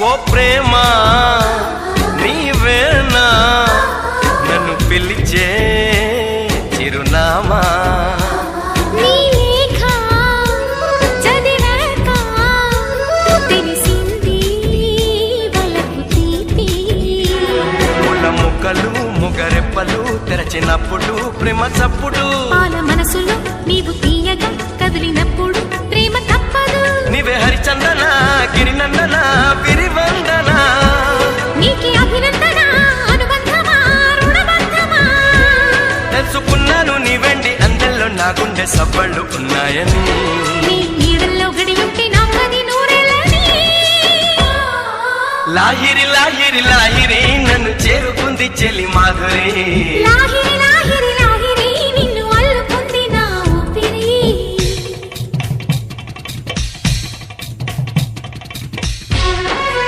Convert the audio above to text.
ఓ ప్రేమ నీవేనా నన్ను పిలిచే చిరునామా ముగరెప్పలు తెరచినప్పుడు ప్రేమ చప్పుడు పాల మనసులో నీవు తీయగా కదిలినప్పుడు ప్రేమ తప్పదు నీవే హరిచందన గిరినందన విరివందన నీకి అభినందన అనుబంధమా రుణబంధమా తెలుసుకున్నాను నీ వెండి అందెల్లో నా గుండె సవ్వళ్ళు ఉన్నాయని నీ నీడల్లో గడియుంటే నాకది నూరేళ్ళని లాహిరి లాహిరి లాహిరి నన్ను చేరుకుంది చెలి మాధురి లాహిరి